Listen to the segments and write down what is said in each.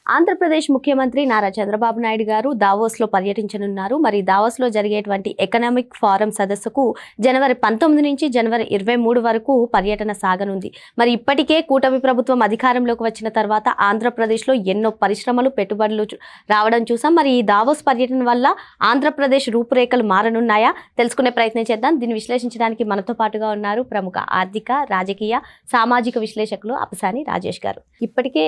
ఆంధ్రప్రదేశ్ ముఖ్యమంత్రి నారా చంద్రబాబు నాయుడు గారు దావోస్లో పర్యటించనున్నారు. మరి దావోస్లో జరిగేటువంటి ఎకనామిక్ ఫోరం సదస్సుకు జనవరి 19 నుంచి జనవరి 23 వరకు పర్యటన సాగనుంది. మరి ఇప్పటికే కూటమి ప్రభుత్వం అధికారంలోకి వచ్చిన తర్వాత ఆంధ్రప్రదేశ్లో ఎన్నో పరిశ్రమలు పెట్టుబడులు రావడం చూసాం. మరి ఈ దావోస్ పర్యటన వల్ల ఆంధ్రప్రదేశ్ రూపురేఖలు మారనున్నాయా? తెలుసుకునే ప్రయత్నం చేద్దాం. దీన్ని విశ్లేషించడానికి మనతో పాటుగా ఉన్నారు ప్రముఖ ఆర్థిక, రాజకీయ, సామాజిక విశ్లేషకులు అప్పసాని రాజేష్ గారు. ఇప్పటికే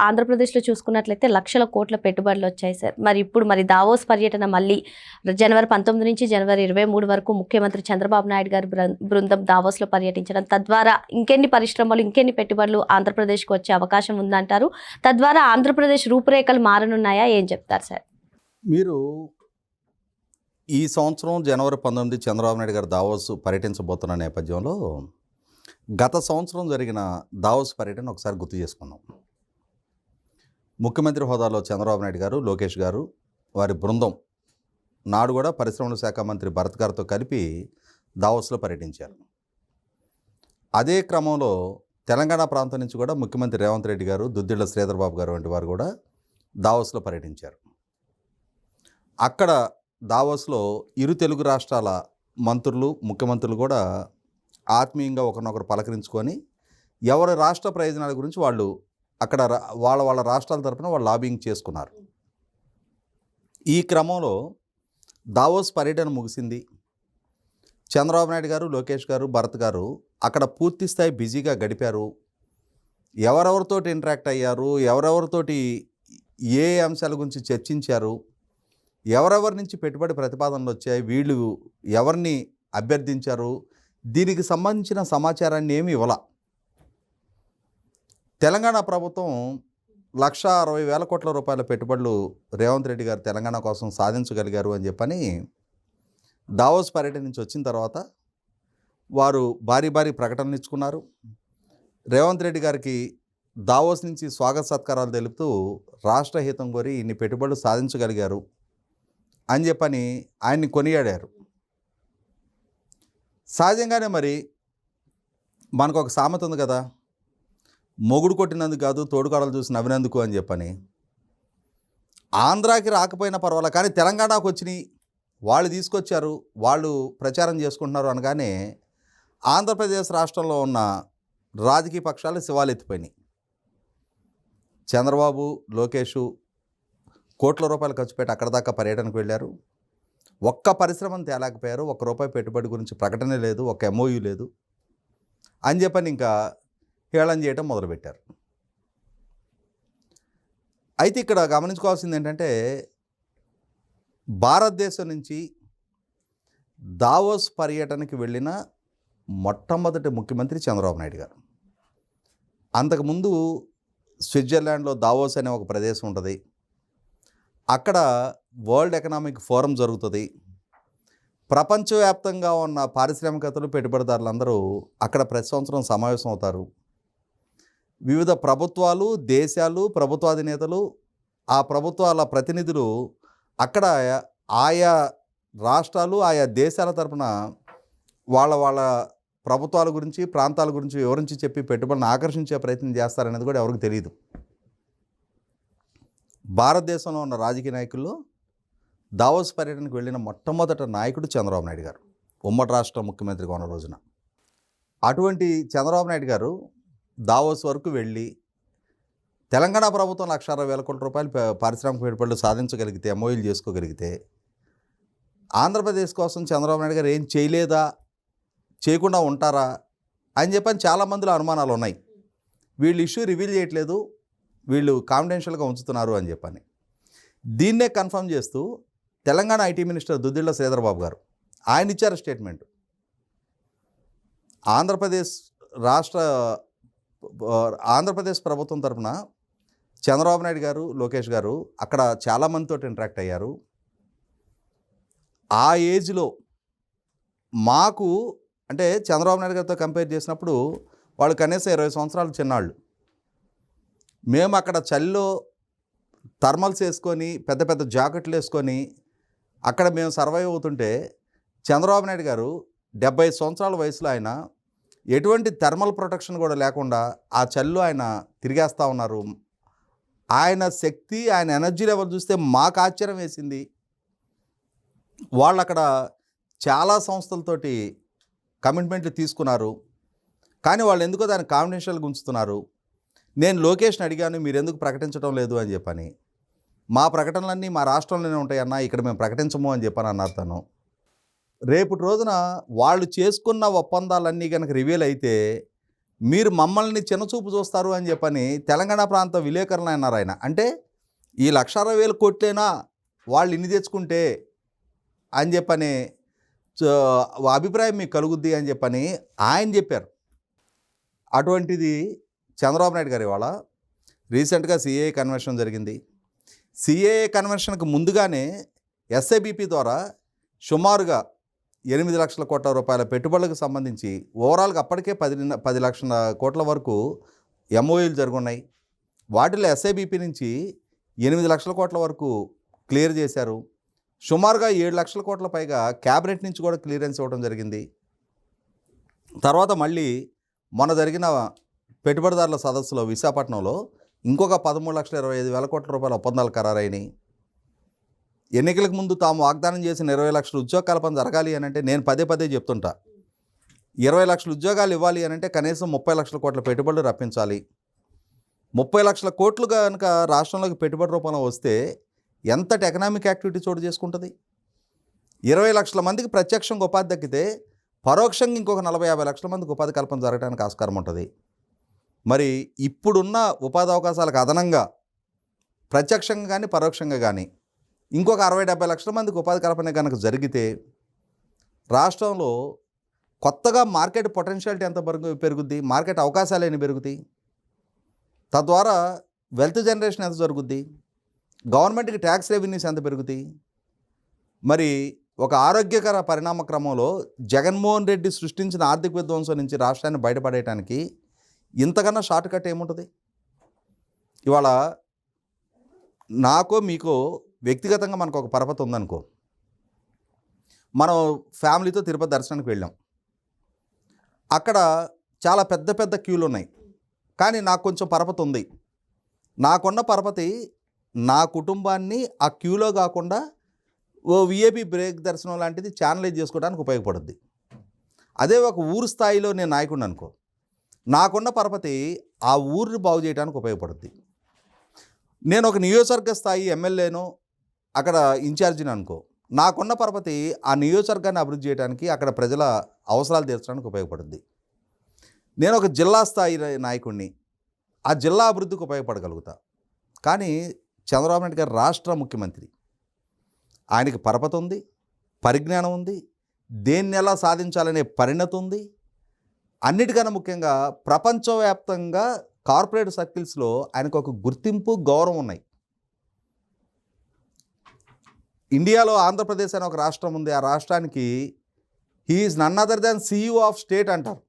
ఆంధ్రప్రదేశ్లో చూసుకున్నట్లయితే లక్షల కోట్ల పెట్టుబడులు వచ్చాయి సార్. మరి ఇప్పుడు దావోస్ పర్యటన మళ్ళీ జనవరి 19 నుంచి జనవరి 23 వరకు ముఖ్యమంత్రి చంద్రబాబు నాయుడు గారి బృందం దావోస్లో పర్యటించడం, తద్వారా ఇంకెన్ని పరిశ్రమలు, ఇంకెన్ని పెట్టుబడులు ఆంధ్రప్రదేశ్కి వచ్చే అవకాశం ఉందంటారు? తద్వారా ఆంధ్రప్రదేశ్ రూపురేఖలు మారనున్నాయా? ఏం చెప్తారు సార్? మీరు ఈ సంవత్సరం జనవరి 19 చంద్రబాబు నాయుడు గారు దావోస్ పర్యటించబోతున్న నేపథ్యంలో గత సంవత్సరం జరిగిన దావోస్ పర్యటన ఒకసారి గుర్తు చేసుకున్నాం. ముఖ్యమంత్రి హోదాలో చంద్రబాబు నాయుడు గారు, లోకేష్ గారు, వారి బృందం నాడు కూడా పరిశ్రమల శాఖ మంత్రి భరత్ గారితో కలిపి దావోస్లో పర్యటించారు. అదే క్రమంలో తెలంగాణ ప్రాంతం నుంచి కూడా ముఖ్యమంత్రి రేవంత్ రెడ్డి గారు, దుద్దిళ్ల శ్రీధర్ బాబు గారు వంటి వారు కూడా దావోస్లో పర్యటించారు. అక్కడ దావోస్లో ఇరు తెలుగు రాష్ట్రాల మంత్రులు, ముఖ్యమంత్రులు కూడా ఆత్మీయంగా ఒకరినొకరు పలకరించుకొని ఎవరి రాష్ట్ర ప్రయోజనాల గురించి వాళ్ళు అక్కడ వాళ్ళ రాష్ట్రాల తరపున వాళ్ళు లాబింగ్ చేసుకున్నారు. ఈ క్రమంలో దావోస్ పర్యటన ముగిసింది. చంద్రబాబు నాయుడు గారు, లోకేష్ గారు, భరత్ గారు అక్కడ పూర్తి స్థాయి బిజీగా గడిపారు. ఎవరెవరితోటి ఇంటరాక్ట్ అయ్యారు, ఎవరెవరితోటి ఏ అంశాల గురించి చర్చించారు, ఎవరెవరి నుంచి పెట్టుబడి ప్రతిపాదనలు వచ్చాయి, వీళ్ళు ఎవరిని అభ్యర్థించారు, దీనికి సంబంధించిన సమాచారాన్ని ఏమి ఇవ్వాల. తెలంగాణ ప్రభుత్వం 1,60,000 కోట్ల రూపాయల పెట్టుబడులు రేవంత్ రెడ్డి గారు తెలంగాణ కోసం సాధించగలిగారు అని చెప్పని దావోస్ పర్యటన నుంచి వచ్చిన తర్వాత వారు భారీ ప్రకటనలు ఇచ్చుకున్నారు. రేవంత్ రెడ్డి గారికి దావోస్ నుంచి స్వాగత సత్కారాలు తెలుపుతూ రాష్ట్ర హితం కోరి ఇన్ని పెట్టుబడులు సాధించగలిగారు అని చెప్పని ఆయన్ని కొనియాడారు. సహజంగానే మరి మనకు ఒక సామెత ఉంది కదా, మొగుడు కొట్టినందుకు కాదు తోడుకాడలు చూసి నవ్వినందుకు అని చెప్పని. ఆంధ్రాకి రాకపోయినా పర్వాలే, కానీ తెలంగాణకు వచ్చినాయి, వాళ్ళు తీసుకొచ్చారు, వాళ్ళు ప్రచారం చేసుకుంటున్నారు అనగానే ఆంధ్రప్రదేశ్ రాష్ట్రంలో ఉన్న రాజకీయ పక్షాలు శివాలెత్తిపోయినాయి. చంద్రబాబు, లోకేషు కోట్ల రూపాయలు ఖర్చు పెట్టి అక్కడ దాకా పర్యటనకు వెళ్ళారు. ఒక్క పరిశ్రమను తేలేకపోయారు, ₹1 పెట్టుబడి గురించి ప్రకటన లేదు, ఒక MOU లేదు అని చెప్పని ఇంకా హేళన చేయడం మొదలుపెట్టారు. అయితే ఇక్కడ గమనించుకోవాల్సింది ఏంటంటే, భారతదేశం నుంచి దావోస్ పర్యటనకి వెళ్ళిన మొట్టమొదటి ముఖ్యమంత్రి చంద్రబాబు నాయుడు గారు. అంతకుముందు స్విట్జర్లాండ్లో దావోస్ అనే ఒక ప్రదేశం ఉంటుంది. అక్కడ వరల్డ్ ఎకనామిక్ ఫోరం జరుగుతుంది. ప్రపంచవ్యాప్తంగా ఉన్న పారిశ్రామికతలు, పెట్టుబడిదారులందరూ అక్కడ ప్రతి సంవత్సరం సమావేశం అవుతారు. వివిధ ప్రభుత్వాలు, దేశాలు, ప్రభుత్వాధినేతలు, ఆ ప్రభుత్వాల ప్రతినిధులు అక్కడ ఆయా రాష్ట్రాలు, ఆయా దేశాల తరపున వాళ్ళ ప్రభుత్వాల గురించి, ప్రాంతాల గురించి వివరించి చెప్పి పెట్టుబడిని ఆకర్షించే ప్రయత్నం చేస్తారనేది కూడా ఎవరికి తెలియదు. భారతదేశంలో ఉన్న రాజకీయ నాయకుల్లో దావోస్ పర్యటనకు వెళ్ళిన మొట్టమొదటి నాయకుడు చంద్రబాబు నాయుడు గారు, ఉమ్మడి రాష్ట్ర ముఖ్యమంత్రిగా ఉన్న రోజున. అటువంటి చంద్రబాబు నాయుడు గారు దావోస్ వరకు వెళ్ళి తెలంగాణ ప్రభుత్వం 1,60,000 కోట్ల రూపాయలు పారిశ్రామిక పెట్టుబడులు సాధించగలిగితే, MOUలు చేసుకోగలిగితే, ఆంధ్రప్రదేశ్ కోసం చంద్రబాబు నాయుడు గారు ఏం చేయలేదా, చేయకుండా ఉంటారా అని చెప్పని చాలామందిలో అనుమానాలు ఉన్నాయి. వీళ్ళు ఇష్యూ రివీల్ చేయట్లేదు, వీళ్ళు కాన్ఫిడెన్షియల్గా ఉంచుతున్నారు అని చెప్పని. దీన్నే కన్ఫర్మ్ చేస్తూ తెలంగాణ IT మినిస్టర్ దుద్దిళ్ల శ్రీధర్ బాబు గారు ఆయన ఇచ్చారు స్టేట్మెంట్. ఆంధ్రప్రదేశ్ ప్రభుత్వం తరఫున చంద్రబాబు నాయుడు గారు, లోకేష్ గారు అక్కడ చాలామందితో ఇంటరాక్ట్ అయ్యారు. ఆ ఏజ్లో మాకు అంటే చంద్రబాబు నాయుడు గారితో కంపేర్ చేసినప్పుడు వాళ్ళు కనీసం 20 సంవత్సరాలు చిన్నాళ్ళు. మేము అక్కడ చలిలో థర్మల్స్ వేసుకొని, పెద్ద జాకెట్లు వేసుకొని అక్కడ మేము సర్వైవ్ అవుతుంటే, చంద్రబాబు నాయుడు గారు 75 సంవత్సరాల వయసులో ఆయన ఎటువంటి థర్మల్ ప్రొటెక్షన్ కూడా లేకుండా ఆ చలిలో ఆయన తిరిగేస్తూ ఉన్నారు. ఆయన శక్తి, ఆయన ఎనర్జీ లెవెల్ చూస్తే మాకు ఆశ్చర్యం వేసింది. వాళ్ళు అక్కడ చాలా సంస్థలతోటి కమిట్మెంట్లు తీసుకున్నారు. కానీ వాళ్ళు ఎందుకో దాన్ని కాన్ఫిడెన్షియల్గా ఉంచుతున్నారు. నేను లోకేష్ని అడిగాను, మీరు ఎందుకు ప్రకటించడం లేదు అని చెప్పని. మా ప్రకటనలన్నీ మా రాష్ట్రంలోనే ఉంటాయన్నా, ఇక్కడ మేము ప్రకటించము అని చెప్పని అన్నారు తను. రేపటి రోజున వాళ్ళు చేసుకున్న ఒప్పందాలన్నీ కనుక రివీల్ అయితే మీరు మమ్మల్ని చిన్నచూపు చూస్తారు అని చెప్పని తెలంగాణ ప్రాంత విలేకరులు అన్నారు ఆయన. అంటే ఈ 1,60,000 కోట్లేనా వాళ్ళు ఇన్ని తెచ్చుకుంటే అని చెప్పని అభిప్రాయం మీకు కలుగుద్ది అని చెప్పని ఆయన చెప్పారు. అటువంటిది చంద్రబాబు నాయుడు గారు ఇవాళ రీసెంట్గా సిఏఏ కన్వెన్షన్ జరిగింది. సిఏఏ కన్వెన్షన్కి ముందుగానే ఎస్ఐబిపి ద్వారా సుమారుగా 8 లక్షల కోట్ల రూపాయల పెట్టుబడులకు సంబంధించి ఓవరాల్గా అప్పటికే 10 లక్షల కోట్ల వరకు ఎంఓయూలు జరుగున్నాయి. వాటిలో ఎస్ఐబిపి నుంచి 8 లక్షల కోట్ల వరకు క్లియర్ చేశారు. సుమారుగా 7 లక్షల కోట్ల పైగా క్యాబినెట్ నుంచి కూడా క్లియరెన్స్ ఇవ్వడం జరిగింది. తర్వాత మళ్ళీ మొన్న జరిగిన పెట్టుబడిదారుల సదస్సులో విశాఖపట్నంలో ఇంకొక 13,25,000 కోట్ల రూపాయల ఒప్పందాలు ఖరారైనాయి. ఎన్నికలకు ముందు తాము వాగ్దానం చేసిన 20 లక్షల ఉద్యోగ కల్పన జరగాలి అని అంటే నేను పదే చెప్తుంటా, 20 లక్షల ఉద్యోగాలు ఇవ్వాలి అని అంటే కనీసం 30 లక్షల కోట్ల పెట్టుబడులు రప్పించాలి. 30 లక్షల కోట్లు కనుక రాష్ట్రంలోకి పెట్టుబడి రూపంలో వస్తే ఎంతటి ఎకనామిక్ యాక్టివిటీ చోటు చేసుకుంటుంది. 20 లక్షల మందికి ప్రత్యక్షంగా ఉపాధి దక్కితే పరోక్షంగా ఇంకొక 40-50 లక్షల మందికి ఉపాధి కల్పన జరగడానికి ఆస్కారం ఉంటుంది. మరి ఇప్పుడున్న ఉపాధి అవకాశాలకు అదనంగా ప్రత్యక్షంగా కానీ పరోక్షంగా కానీ ఇంకొక 60-70 లక్షల మందికి ఉపాధి కల్పన కనుక జరిగితే రాష్ట్రంలో కొత్తగా మార్కెట్ పొటెన్షియాలిటీ ఎంత పెరుగుద్ది, మార్కెట్ అవకాశాలు ఎన్ని పెరుగుతాయి, తద్వారా వెల్త్ జనరేషన్ ఎంత జరుగుద్ది, గవర్నమెంట్కి ట్యాక్స్ రెవెన్యూస్ ఎంత పెరుగుతాయి. మరి ఒక ఆరోగ్యకర పరిణామ క్రమంలో జగన్మోహన్ రెడ్డి సృష్టించిన ఆర్థిక విధ్వంసం నుంచి రాష్ట్రాన్ని బయటపడేయడానికి ఇంతకన్నా షార్ట్ కట్ ఏముంటుంది. ఇవాళ నాకో మీకో వ్యక్తిగతంగా మనకు ఒక పరపతి ఉందనుకో, మనం ఫ్యామిలీతో తిరుపతి దర్శనానికి వెళ్ళాం. అక్కడ చాలా పెద్ద క్యూలు ఉన్నాయి. కానీ నాకు కొంచెం పరపతి ఉంది. నాకున్న పరపతి నా కుటుంబాన్ని ఆ క్యూలో కాకుండా ఓ విఐపి బ్రేక్ దర్శనం లాంటిది ఛానలైజ్ చేసుకోవడానికి ఉపయోగపడుద్ది. అదే ఒక ఊరు స్థాయిలో నేను నాయకుడిని అనుకో, నాకున్న పరపతి ఆ ఊరిని బాగు చేయడానికి ఉపయోగపడుద్ది. నేను ఒక నియోజకవర్గ స్థాయి ఎమ్మెల్యేనో అక్కడ ఇన్ఛార్జిని అనుకో, నాకున్న పరపతి ఆ నియోజకవర్గాన్ని అభివృద్ధి చేయడానికి, అక్కడ ప్రజల అవసరాలు తీర్చడానికి ఉపయోగపడుద్ది. నేను ఒక జిల్లా స్థాయి నాయకుడిని, ఆ జిల్లా అభివృద్ధికి ఉపయోగపడగలుగుతా. కానీ చంద్రబాబు నాయుడు గారు రాష్ట్ర ముఖ్యమంత్రి, ఆయనకి పరపతి ఉంది, పరిజ్ఞానం ఉంది, దేన్ని ఎలా సాధించాలనే పరిణతి ఉంది. అన్నిటికన్నా ముఖ్యంగా ప్రపంచవ్యాప్తంగా కార్పొరేట్ సర్కిల్స్లో ఆయనకు ఒక గుర్తింపు, గౌరవం ఉన్నాయి. ఇండియాలో ఆంధ్రప్రదేశ్ అనే ఒక రాష్ట్రం ఉంది. ఆ రాష్ట్రానికి he is none other than CEO of state అంటారు.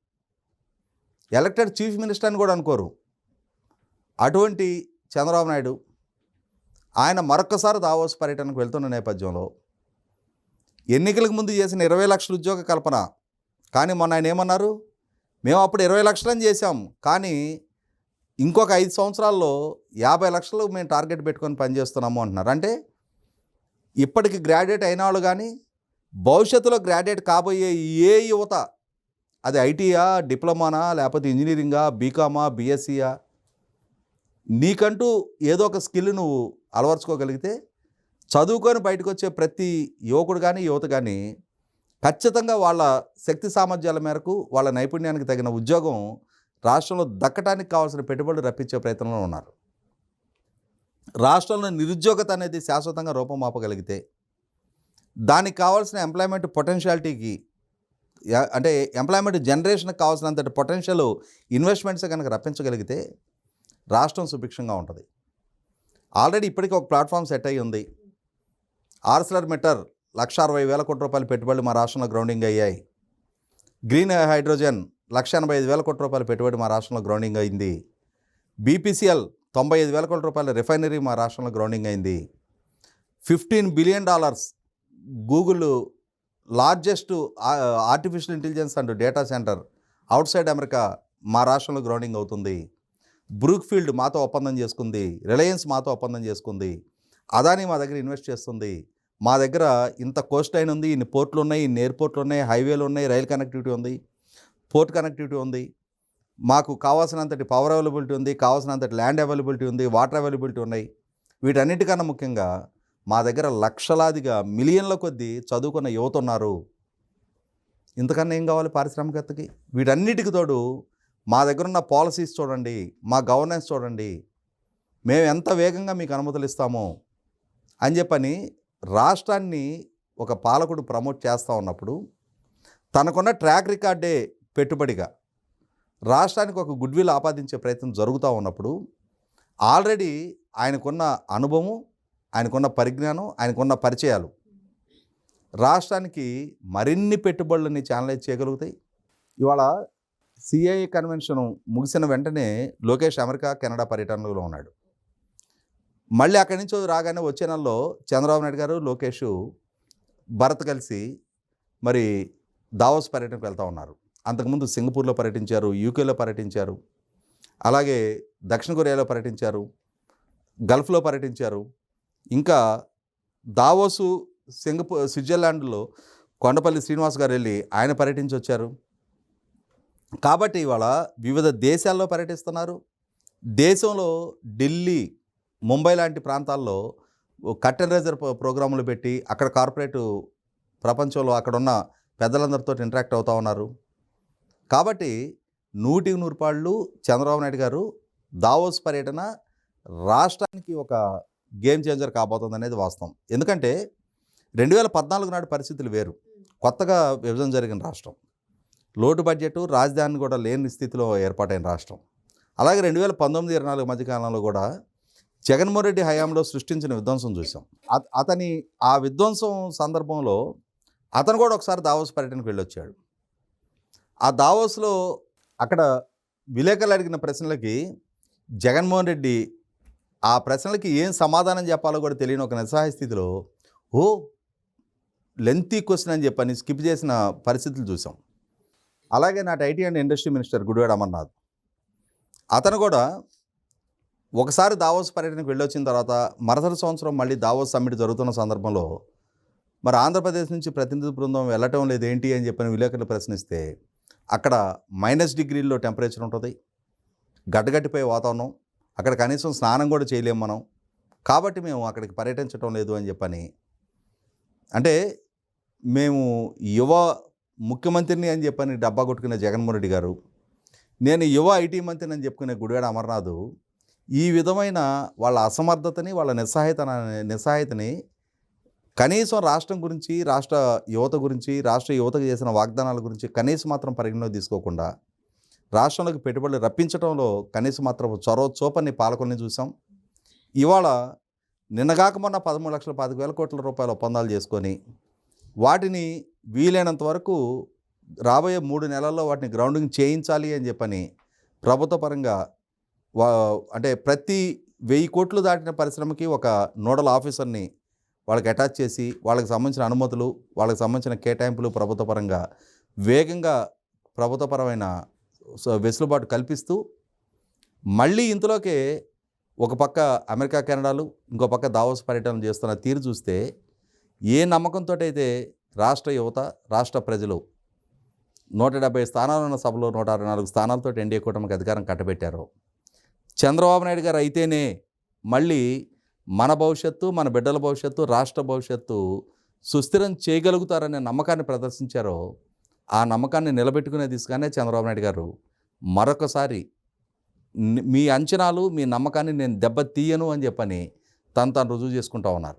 ఎలక్టెడ్ చీఫ్ మినిస్టర్ అని కూడా అనుకోరు. అటువంటి చంద్రబాబు నాయుడు ఆయన మరొకసారి దావోస్ పర్యటనకు వెళ్తున్న నేపథ్యంలో ఎన్నికలకు ముందు చేసిన 20 లక్షల ఉద్యోగ కల్పన, కానీ మొన్న ఆయన ఏమన్నారు, మేము అప్పుడు 20 లక్షలని చేశాం, కానీ ఇంకొక 5 సంవత్సరాల్లో 50 లక్షలు మేము టార్గెట్ పెట్టుకొని పనిచేస్తున్నాము అంటున్నారు. అంటే ఇప్పటికి గ్రాడ్యుయేట్ అయిన వాళ్ళు కానీ భవిష్యత్తులో గ్రాడ్యుయేట్ కాబోయే ఏ యువత, అది ఐటీయా, డిప్లొమానా, లేకపోతే ఇంజనీరింగా, బీకామా, బీఎస్సీయా, నీకంటూ ఏదో ఒక స్కిల్ నువ్వు అలవర్చుకోగలిగితే చదువుకొని బయటకు వచ్చే ప్రతి యువకుడు కానీ యువత కానీ ఖచ్చితంగా వాళ్ళ శక్తి సామర్థ్యాల మేరకు వాళ్ళ నైపుణ్యానికి తగిన ఉద్యోగం రాష్ట్రంలో దక్కడానికి కావాల్సిన పెట్టుబడులు రప్పించే ప్రయత్నంలో ఉన్నారు. రాష్ట్రంలో నిరుద్యోగత అనేది శాశ్వతంగా రూపమాపగలిగితే దానికి కావాల్సిన ఎంప్లాయ్మెంట్ పొటెన్షియాలిటీకి, అంటే ఎంప్లాయ్మెంట్ జనరేషన్కి కావాల్సినంత పొటెన్షియల్ ఇన్వెస్ట్మెంట్స్ కనుక రప్పించగలిగితే రాష్ట్రం సుభిక్షంగా ఉంటుంది. ఆల్రెడీ ఇప్పటికీ ఒక ప్లాట్ఫామ్ సెట్ అయ్యి ఉంది. ఆర్సిలర్మిట్టర్ 1,60,000 కోట్ల రూపాయల పెట్టుబడులు మా రాష్ట్రంలో గ్రౌండింగ్ అయ్యాయి. గ్రీన్ హైడ్రోజన్ 1,85,000 కోట్ల రూపాయల పెట్టుబడి మా రాష్ట్రంలో గ్రౌండింగ్ అయింది. BPCL 95,000 కోట్ల రూపాయల రిఫైనరీ మా రాష్ట్రంలో గ్రౌండింగ్ అయింది. $15 billion Google largest artificial intelligence and data centre out side America మా రాష్ట్రంలో గ్రౌండింగ్ అవుతుంది. బ్రూక్ఫీల్డ్ మాతో ఒప్పందం చేసుకుంది, రిలయన్స్ మాతో ఒప్పందం చేసుకుంది, అదానీ మా దగ్గర ఇన్వెస్ట్ చేస్తుంది, మా దగ్గర ఇంత కోస్ట్ లైన్ ఉంది, ఇన్ని పోర్ట్లు ఉన్నాయి, ఇన్ని ఎయిర్పోర్ట్లు ఉన్నాయి, హైవేలు ఉన్నాయి, రైల్ కనెక్టివిటీ ఉంది, పోర్ట్ కనెక్టివిటీ ఉంది, మాకు కావాల్సినంతటి పవర్ అవైలబిలిటీ ఉంది, కావాల్సినంతటి ల్యాండ్ అవైలబిలిటీ ఉంది, వాటర్ అవైలబిలిటీ ఉన్నాయి. వీటన్నిటికన్నా ముఖ్యంగా మా దగ్గర లక్షలాదిగా మిలియన్ల కొద్దీ చదువుకున్న యువత ఉన్నారు. ఇంతకన్నా ఏం కావాలి పారిశ్రామికవేత్తకి? వీటన్నిటికి తోడు మా దగ్గర ఉన్న పాలసీస్ చూడండి, మా గవర్నెన్స్ చూడండి, మేము ఎంత వేగంగా మీకు అనుమతులు ఇస్తామో అని చెప్పని రాష్ట్రాన్ని ఒక పాలకుడు ప్రమోట్ చేస్తూ ఉన్నప్పుడు తనకున్న ట్రాక్ రికార్డే పెట్టుబడిగా రాష్ట్రానికి ఒక గుడ్ విల్ ఆపాదించే ప్రయత్నం జరుగుతూ ఉన్నప్పుడు ఆల్రెడీ ఆయనకున్న అనుభవం, ఆయనకున్న పరిజ్ఞానం, ఆయనకున్న పరిచయాలు రాష్ట్రానికి మరిన్ని పెట్టుబడులని ఛానలైజ్ చేయగలుగుతాయి. ఇవాళ సిఐఏ కన్వెన్షన్ ముగిసిన వెంటనే లోకేష్ అమెరికా, కెనడా పర్యటనలో ఉన్నాడు. మళ్ళీ అక్కడి నుంచి రాగానే వచ్చే నెలలో చంద్రబాబు నాయుడు గారు, లోకేష్, భరత్ కలిసి మరి దావోస్ పర్యటనకు వెళ్తూ ఉన్నారు. అంతకుముందు సింగపూర్లో పర్యటించారు, యూకేలో పర్యటించారు, అలాగే దక్షిణ కొరియాలో పర్యటించారు, గల్ఫ్లో పర్యటించారు. ఇంకా దావోసు స్విట్జర్లాండ్లో కొండపల్లి శ్రీనివాస్ గారు వెళ్ళి ఆయన పర్యటించి వచ్చారు. కాబట్టి ఇవాళ వివిధ దేశాల్లో పర్యటిస్తున్నారు. దేశంలో ఢిల్లీ, ముంబై లాంటి ప్రాంతాల్లో కట్ అండ్ రైజర్ ప్రోగ్రాములు పెట్టి అక్కడ కార్పొరేట్ ప్రపంచంలో అక్కడున్న పెద్దలందరితో ఇంటరాక్ట్ అవుతూ ఉన్నారు. కాబట్టి 100% పాళ్ళు చంద్రబాబు నాయుడు గారు దావోస్ పర్యటన రాష్ట్రానికి ఒక గేమ్ చేంజర్ కాబోతుంది అనేది వాస్తవం. ఎందుకంటే 2014 నాటి పరిస్థితులు వేరు. కొత్తగా విభజన జరిగిన రాష్ట్రం, లోటు బడ్జెట్, రాజధాని కూడా లేని స్థితిలో ఏర్పాటైన రాష్ట్రం. అలాగే 2019-24 మధ్యకాలంలో కూడా జగన్మోహన్ రెడ్డి హయాంలో సృష్టించిన విధ్వంసం చూసాం. అతని ఆ విధ్వంసం సందర్భంలో అతను కూడా ఒకసారి దావోస్ పర్యటనకు వెళ్ళొచ్చాడు. ఆ దావోస్లో అక్కడ విలేకరులు అడిగిన ప్రశ్నలకి జగన్మోహన్ రెడ్డి ఆ ప్రశ్నలకి ఏం సమాధానం చెప్పాలో కూడా తెలియని ఒక నిస్సహాయ స్థితిలో లెంతీ క్వశ్చన్ అని చెప్పని స్కిప్ చేసిన పరిస్థితులు చూసాం. అలాగే నాటి IT and industry minister Gudivada Amarnath, అతను కూడా ఒకసారి దావోస్ పర్యటనకు వెళ్ళొచ్చిన తర్వాత మరుసటి సంవత్సరం మళ్ళీ దావోస్ సమ్మిట్ జరుగుతున్న సందర్భంలో మరి ఆంధ్రప్రదేశ్ నుంచి ప్రతినిధి బృందం వెళ్ళటం లేదేంటి అని చెప్పని విలేకరులు ప్రశ్నిస్తే అక్కడ -డిగ్రీల్లో టెంపరేచర్ ఉంటుంది, గడ్డగట్టిపోయే వాతావరణం, అక్కడ కనీసం స్నానం కూడా చేయలేము మనం, కాబట్టి మేము అక్కడికి పర్యటించడం లేదు అని చెప్పని. అంటే మేము యువ ముఖ్యమంత్రిని అని చెప్పని డబ్బా కొట్టుకునే జగన్మోహన్ రెడ్డి గారు, నేను యువ ఐటీ మంత్రిని అని చెప్పుకునే గుడివాడ అమర్నాథ్ ఈ విధమైన వాళ్ళ అసమర్థతని, వాళ్ళ నిస్సహాయతని కనీసం రాష్ట్రం గురించి, రాష్ట్ర యువత గురించి, రాష్ట్ర యువతకు చేసిన వాగ్దానాల గురించి కనీసం మాత్రం పరిగణలోకి తీసుకోకుండా రాష్ట్రంలోకి పెట్టుబడులు రప్పించడంలో కనీసం మాత్రం చొరవ చూపని పాలకుల్ని చూసాం. ఇవాళ నిన్నగాక మొన్న 13,25,000 కోట్ల రూపాయల ఒప్పందాలు చేసుకొని వాటిని వీలైనంత వరకు రాబోయే 3 నెలల్లో వాటిని గ్రౌండింగ్ చేయించాలి అని చెప్పని ప్రభుత్వ పరంగా అంటే ప్రతి 1000 కోట్లు దాటిన పరిశ్రమకి ఒక నోడల్ ఆఫీసర్ని వాళ్ళకి అటాచ్ చేసి వాళ్ళకి సంబంధించిన అనుమతులు, వాళ్ళకి సంబంధించిన కేటాయింపులు ప్రభుత్వ పరంగా వేగంగా ప్రభుత్వపరమైన వెసులుబాటు కల్పిస్తూ మళ్ళీ ఇంతలోకే ఒక పక్క అమెరికా, కెనడాలు, ఇంకో పక్క దావోస్ పర్యటన చేస్తున్న తీరు చూస్తే ఏ నమ్మకంతో అయితే రాష్ట్ర యువత, రాష్ట్ర ప్రజలు 170 స్థానాలున్న సభలో 164 స్థానాలతో ఎన్డీఏ కూటమికి అధికారం కట్టబెట్టారు. చంద్రబాబు నాయుడు గారు అయితేనే మళ్ళీ మన భవిష్యత్తు, మన బిడ్డల భవిష్యత్తు, రాష్ట్ర భవిష్యత్తు సుస్థిరం చేయగలుగుతారనే నమ్మకాన్ని ప్రదర్శించారో ఆ నమ్మకాన్ని నిలబెట్టుకునే దిశగానే చంద్రబాబు నాయుడు గారు మరొకసారి మీ అంచనాలు, మీ నమ్మకాన్ని నేను దెబ్బతీయను అని చెప్పని తను రుజువు చేసుకుంటా ఉన్నారు.